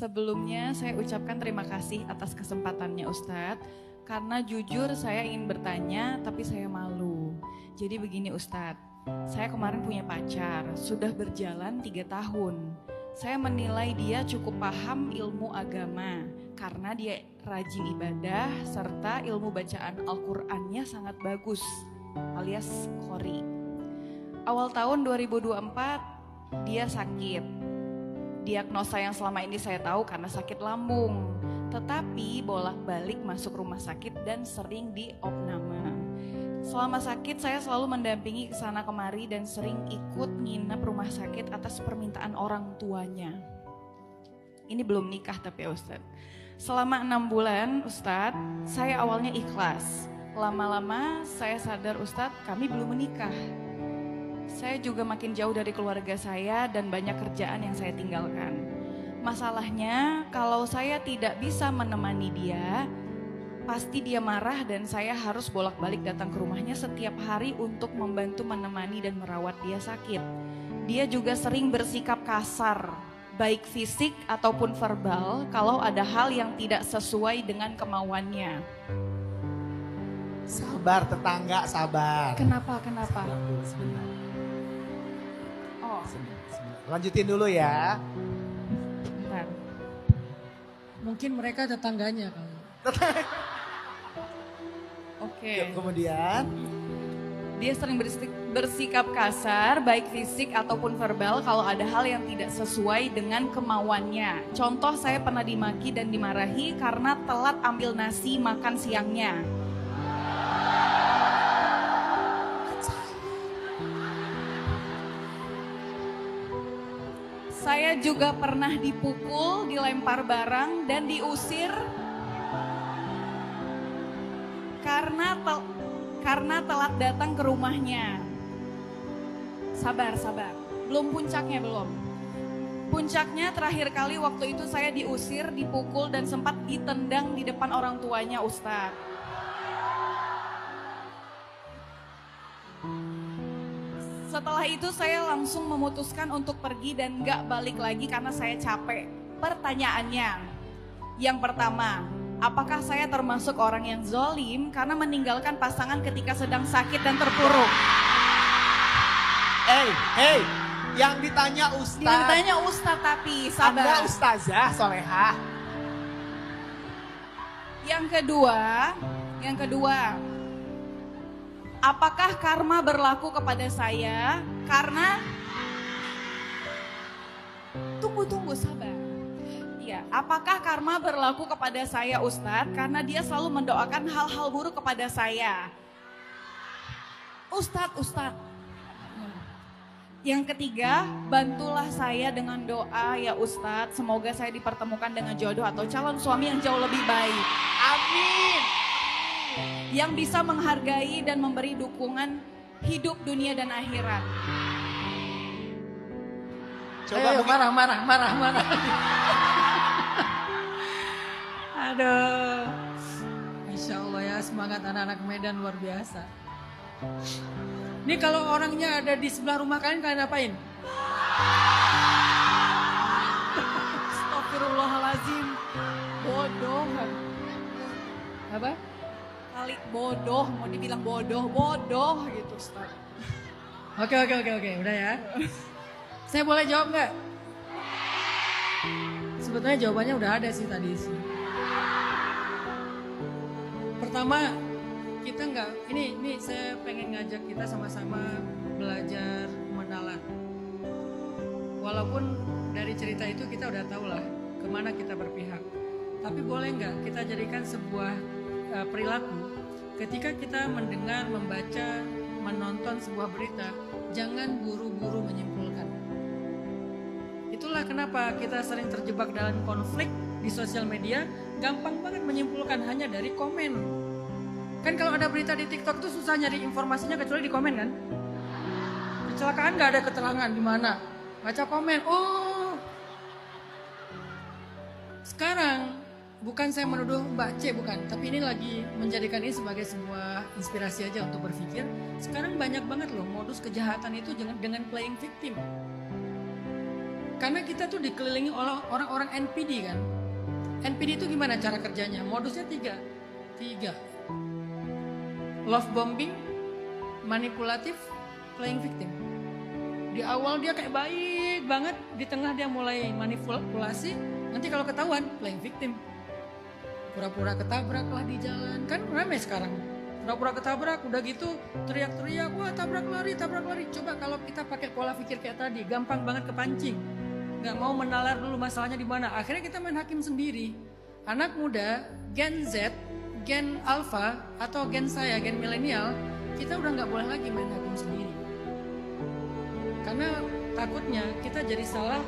Sebelumnya saya ucapkan terima kasih atas kesempatannya Ustadz. Karena jujur saya ingin bertanya tapi saya malu. Jadi begini Ustadz, saya kemarin punya pacar, sudah berjalan 3 tahun. Saya menilai dia cukup paham ilmu agama karena dia rajin ibadah serta ilmu bacaan Al-Qur'annya sangat bagus alias qori. Awal tahun 2024 dia sakit. Diagnosa yang selama ini saya tahu karena sakit lambung. Tetapi bolak-balik masuk rumah sakit dan sering diopname. Selama sakit saya selalu mendampingi ke sana kemari dan sering ikut nginep rumah sakit atas permintaan orang tuanya. Ini belum nikah tapi ya Ustadz. Selama 6 bulan Ustadz, saya awalnya ikhlas. Lama-lama saya sadar Ustadz kami belum menikah. Saya juga makin jauh dari keluarga saya dan banyak kerjaan yang saya tinggalkan. Masalahnya kalau saya tidak bisa menemani dia, pasti dia marah dan saya harus bolak-balik datang ke rumahnya setiap hari untuk membantu menemani dan merawat dia sakit. Dia juga sering bersikap kasar, baik fisik ataupun verbal kalau ada hal yang tidak sesuai dengan kemauannya. Sabar tetangga, sabar. Kenapa? Sebentar. Oh, Sebentar. Lanjutin dulu ya. bentar. Mungkin mereka tetangganya kali. Oke. Kemudian Dia sering bersikap kasar, baik fisik ataupun verbal kalau ada hal yang tidak sesuai dengan kemauannya. Contoh saya pernah dimaki dan dimarahi karena telat ambil nasi makan siangnya. Saya juga pernah dipukul, dilempar barang dan diusir karena telat datang ke rumahnya. Sabar. Belum puncaknya belum. Puncaknya terakhir kali waktu itu saya diusir, dipukul dan sempat ditendang di depan orang tuanya Ustadz. Setelah itu saya langsung memutuskan untuk pergi dan gak balik lagi karena saya capek. Pertanyaannya, yang pertama, apakah saya termasuk orang yang zolim karena meninggalkan pasangan ketika sedang sakit dan terpuruk? Hey, yang ditanya Ustaz. Yang ditanya Ustadz tapi sabar. Anda Ustazah Solehah. Yang kedua, apakah karma berlaku kepada saya karena tunggu sabar. Ya, apakah karma berlaku kepada saya Ustadz karena dia selalu mendoakan hal-hal buruk kepada saya? Ustadz. Yang ketiga, bantulah saya dengan doa ya Ustadz, semoga saya dipertemukan dengan jodoh atau calon suami yang jauh lebih baik. Amin. Yang bisa menghargai dan memberi dukungan hidup dunia dan akhirat. Coba marah. Aduh. Insya Allah ya, semangat anak-anak Medan luar biasa. Ini kalau orangnya ada di sebelah rumah kalian apain? Astagfirullahaladzim. Bodoh. Apa? Kali bodoh, mau dibilang bodoh gitu Ustaz. Oke, udah ya. Saya boleh jawab nggak? Sebetulnya jawabannya udah ada sih tadi sih. Pertama, kita nggak, ini saya pengen ngajak kita sama-sama belajar menalar. Walaupun dari cerita itu kita udah tahu lah kemana kita berpihak. Tapi boleh nggak kita jadikan sebuah perilaku ketika kita mendengar, membaca, menonton sebuah berita, jangan buru-buru menyimpulkan. Itulah kenapa kita sering terjebak dalam konflik di sosial media, gampang banget menyimpulkan hanya dari komen. Kan kalau ada berita di TikTok tuh susah nyari informasinya kecuali di komen kan? Kecelakaan nggak ada keterangan di mana, baca komen. Oh, sekarang bukan saya menuduh Mbak C, bukan. Tapi ini lagi menjadikan ini sebagai sebuah inspirasi aja untuk berpikir. Sekarang banyak banget loh modus kejahatan itu dengan playing victim. Karena kita tuh dikelilingi oleh orang-orang NPD kan. NPD itu gimana cara kerjanya? Modusnya tiga. Love bombing, manipulatif, playing victim. Di awal dia kayak baik banget, di tengah dia mulai manipulasi, nanti kalau ketahuan playing victim. Pura-pura ketabrak lah di jalan, kan ramai sekarang. Pura-pura ketabrak, udah gitu teriak-teriak, wah tabrak lari. Coba kalau kita pakai pola pikir kayak tadi, gampang banget kepancing. Gak mau menalar dulu masalahnya di mana. Akhirnya kita main hakim sendiri. Anak muda, Gen Z, Gen Alpha, atau Gen saya, Gen milenial, kita udah gak boleh lagi main hakim sendiri. Karena takutnya kita jadi salah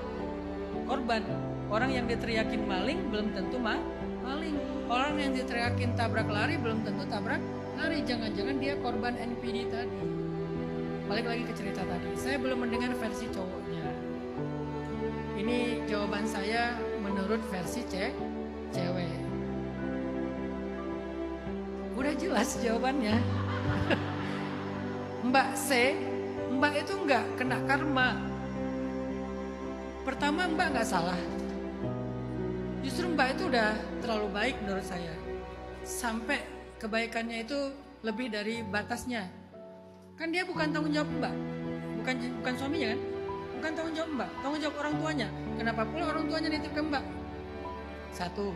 korban. Orang yang diteriakin maling belum tentu maling. Orang yang diteriakin tabrak lari belum tentu tabrak lari. Jangan-jangan dia korban NPD tadi. Balik lagi ke cerita tadi. Saya belum mendengar versi cowoknya. Ini jawaban saya menurut versi cewek. Udah jelas jawabannya. Mbak C, Mbak itu nggak kena karma. Pertama Mbak nggak salah. Justru Mbak itu udah terlalu baik menurut saya. Sampai kebaikannya itu lebih dari batasnya. Kan dia bukan tanggung jawab Mbak. Bukan suaminya kan? Bukan tanggung jawab Mbak, tanggung jawab orang tuanya. Kenapa pula orang tuanya nitip ke Mbak? Satu.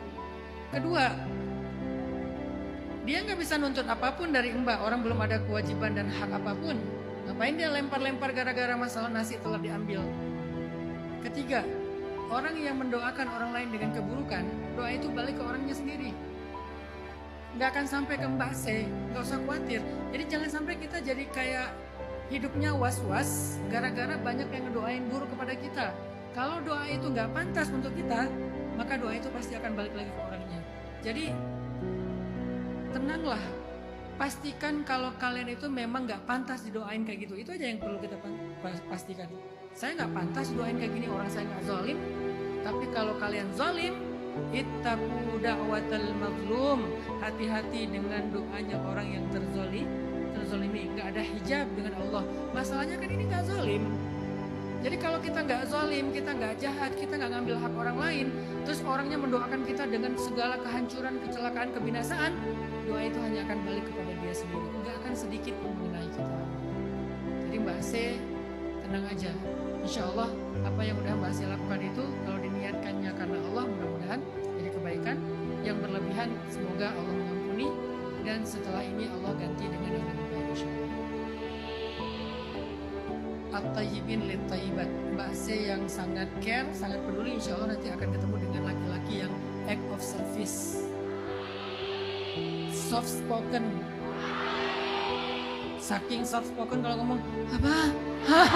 Kedua, dia nggak bisa nuntut apapun dari Mbak. Orang belum ada kewajiban dan hak apapun. Ngapain dia lempar-lempar gara-gara masalah nasi telah diambil? Ketiga, orang yang mendoakan orang lain dengan keburukan, doa itu balik ke orangnya sendiri. Nggak akan sampai ke Mbak C, nggak usah khawatir. Jadi jangan sampai kita jadi kayak hidupnya was-was gara-gara banyak yang ngedoain buruk kepada kita. Kalau doa itu nggak pantas untuk kita, maka doa itu pasti akan balik lagi ke orangnya. Jadi tenanglah, pastikan kalau kalian itu memang nggak pantas didoain kayak gitu. Itu aja yang perlu kita pastikan. Saya nggak pantas doain kayak gini, orang saya nggak zalim. Tapi kalau kalian zalim, ittaqu da'watal mazlum. Hati-hati dengan doanya orang yang terzalimi. Nggak ada hijab dengan Allah. Masalahnya kan ini nggak zalim. Jadi kalau kita nggak zalim, kita nggak jahat, kita nggak ngambil hak orang lain, terus orangnya mendoakan kita dengan segala kehancuran, kecelakaan, kebinasaan, doa itu hanya akan balik kepada dia sendiri. Nggak akan sedikit pun mengenai kita. Jadi Mbak C, tenang aja. Insya Allah apa yang udah Mbak C lakukan itu, kalau diniatkannya karena Allah, mudah-mudahan jadi kebaikan. Yang berlebihan semoga Allah mengampuni, dan setelah ini Allah ganti dengan yang lebih baik insya Allah. At-tayyibin lit-tayyibat. Mbak C yang sangat care, sangat peduli, insya Allah nanti akan ketemu dengan laki-laki yang act of service, soft spoken. Saking soft spoken kalau ngomong apa? Hah?